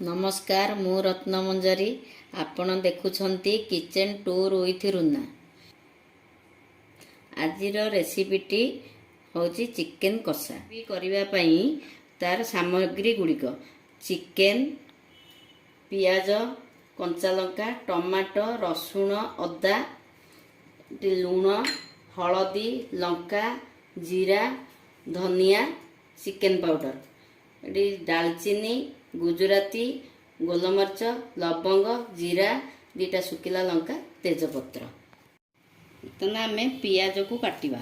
नमस्कार मु रत्नमंजरी आपण देखुछंती किचन टूर विथ रुना। आजिर रेसिपीटी होची चिकेन कषा करबा पई तार सामग्री गुड़िक चिकेन पियाज कंचा लंका टमाटो रसुण अदा लुण हलदी लंका जीरा धनिया चिकेन पाउडर ये दालचीनी गुजराती गोलमर्च लवंग जीरा दीटा सुखिला लंका तेजपत्र तना आम पियाज को काटिबा।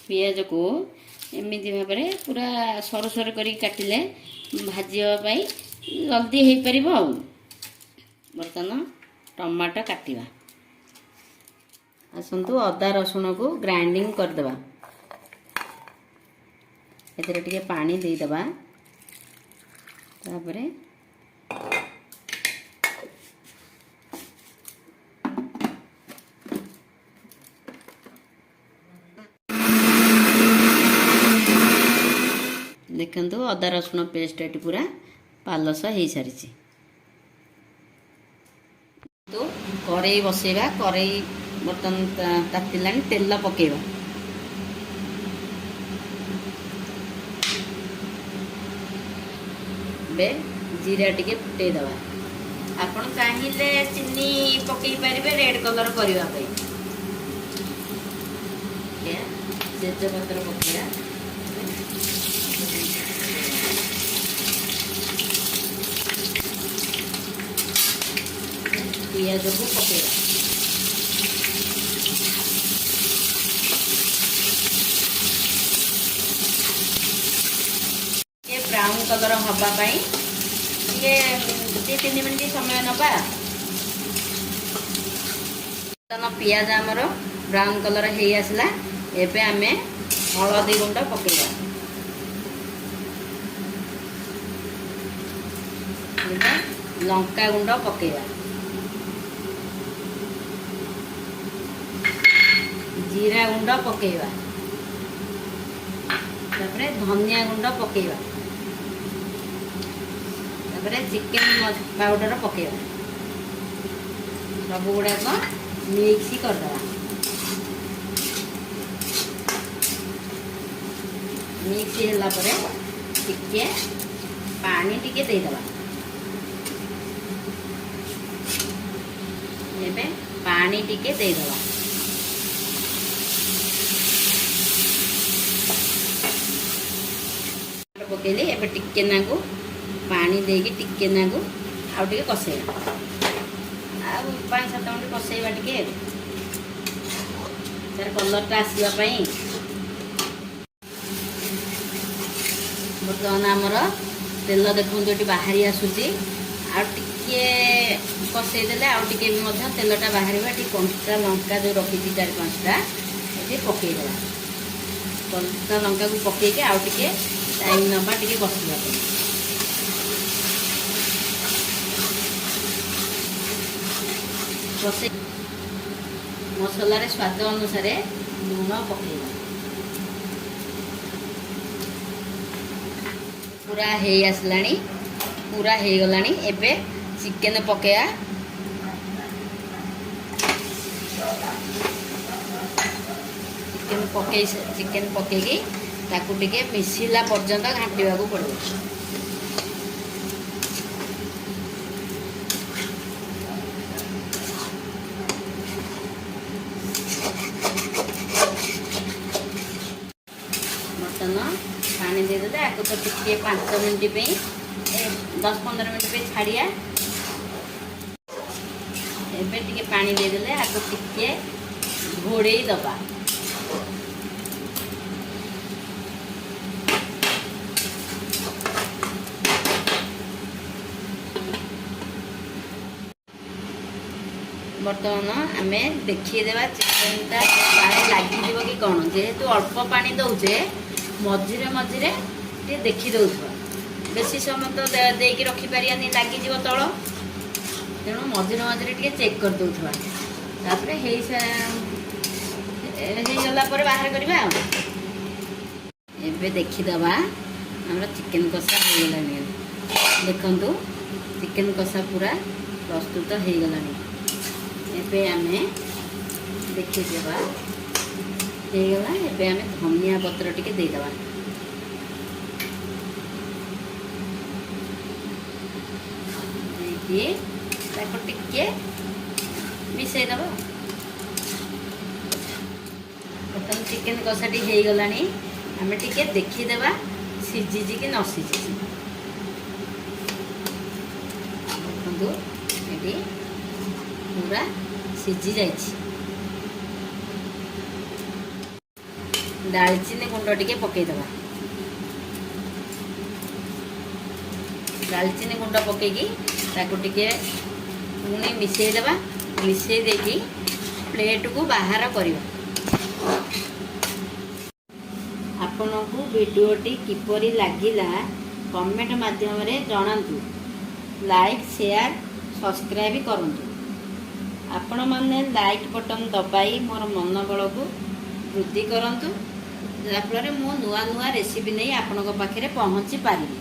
पियाज को एमती भाव में पूरा सर सर कर काटिले भाजवाई जल्दी हो पार। बर्तमान टमाटो काटिबा। आसतु अदा रसुण को ग्राइंडिंग करदेबा। एथिरे टिके पानी देदेबा। तापरे देखंतु अदा रसुण पेस्ट एटी पूरा पालस हो सारी। तो कड़ई बसेगा। कड़ई बर्तन तातिला तेल पकेबा। बे जीरा टिके फुटे दबा। आपण चाहिले चीनी पकई पारिबे रेड कलर करबा पई। या तेजपत्र पकेया। पियाज को पकेबा। ब्राउन कलर हवापाई ये 2-3 मिनट समय नबा। पियाज आमर ब्राउन कलर हो आसला। एबे आमे हलदी गुंड पकेबा। लंका गुंड पकेबा। जीरा गुंड पकेबा। तापरे धनिया गुंड पकेबा। Chicken powder पकेबा। सब गुड़ाक मिक्स करदे। मिक्स होला परे टिके पानी टिके देदेबा। एबे पानी टिके देदेबा। पकेली एबे टिके नागु पानी देगी टिके नागु आउ टिके कसेबा। आ 5-7 मिनट कसेबा टिके तार कलरटा आसीबा पई। बर्तमान आमर तेल देखुन जो बाहरी आसुची। आ टिके कसे देले आ टिके भी मध्य तेलटा बाहरिबा। टी कंचा लंका जो रखी 4-5टा ये पकई देला। कंचा लंका को पकई के आ टिके टाइम नबा टिके कसिबा पई। मसलार स्वाद अनुसार लुण पकेबा। पूरा हे आसलानी पूरा हे गलानी। एबे चिकेन पकेया। चिकेन पकेगी ताकू टिके मिसिला पर्यंत घाटिबा को पड़े। पानी दे दे आपको तो टिके 5 मिनट पे 10-15 मिनट पे छाड़िया। एबे टिके पानी दे देले आपको टिके घोड़े दबा। बर्तमान आम देखीदेवा चिकेनटा पानी लगिज कि कौन। जेहेतु अल्प पानी दौचे मझिरे मझिरे टे देखी दौथबा। बेसी समय तो देकी रखिपारियानी लगिज तल। तेणु मझिरे मझिरे टे चेक कर दौथबा। तापर ହେଇଗଲା ପରେ ବାହାର କରିବା ଆଉ। ଏବେ ଦେଖିଦେବା ଆମର ଚିକେନ କଷା ହେଇଗଲାଣି। ଦେଖନ୍ତୁ ଚିକେନ କଷା ପୁରା ପ୍ରସ୍ତୁତ ହେଇଗଲାଣି। ଏବେ ଆମେ ଦେଖିଦେବା ହେଇଗଲା। ଏବେ ଆମେ ଧନିଆ ପତ୍ର ଟିକେ ଦେଇଦେବା। ଦେଇକି ତାକୁ ଟିକେ ମିଶେଇଦେବା। ବର୍ତ୍ତମାନ ଚିକେନ କଷାଟି ହେଇଗଲାଣି। ଆମେ ଟିକେ ଦେଖିଦେବା ସିଝିଛି କି ନ ସିଝିଛି। ଦେଖନ୍ତୁ ଏଠି ପୁରା ସିଝି ଯାଇଛି। ଡାଲଚିନି ଗୁଣ୍ଡ ଟିକେ ପକେଇଦେବା। ଡାଲଚିନି ଗୁଣ୍ଡ ପକେଇକି ତାକୁ ଟିକେ ପୁଣି ମିଶେଇଦେବା। ମିଶେଇ ଦେଇକି ପ୍ଲେଟକୁ ବାହାର କରିବା। ଆପଣଙ୍କୁ ଭିଡ଼ିଓଟି କିପରି ଲାଗିଲା କମେଣ୍ଟ ମାଧ୍ୟମରେ ଜଣାନ୍ତୁ। ଲାଇକ୍ ସେୟାର ସବସ୍କ୍ରାଇବ୍ କରନ୍ତୁ। ଆପଣମାନେ ଲାଇକ୍ ବଟନ୍ ଦବାଇ ମୋର ମନୋବଳକୁ ବୃଦ୍ଧି କରନ୍ତୁ, ଯାହାଫଳରେ ମୁଁ ନୂଆ ନୂଆ ରେସିପି ନେଇ ଆପଣଙ୍କ ପାଖରେ ପହଞ୍ଚି ପାରିବି।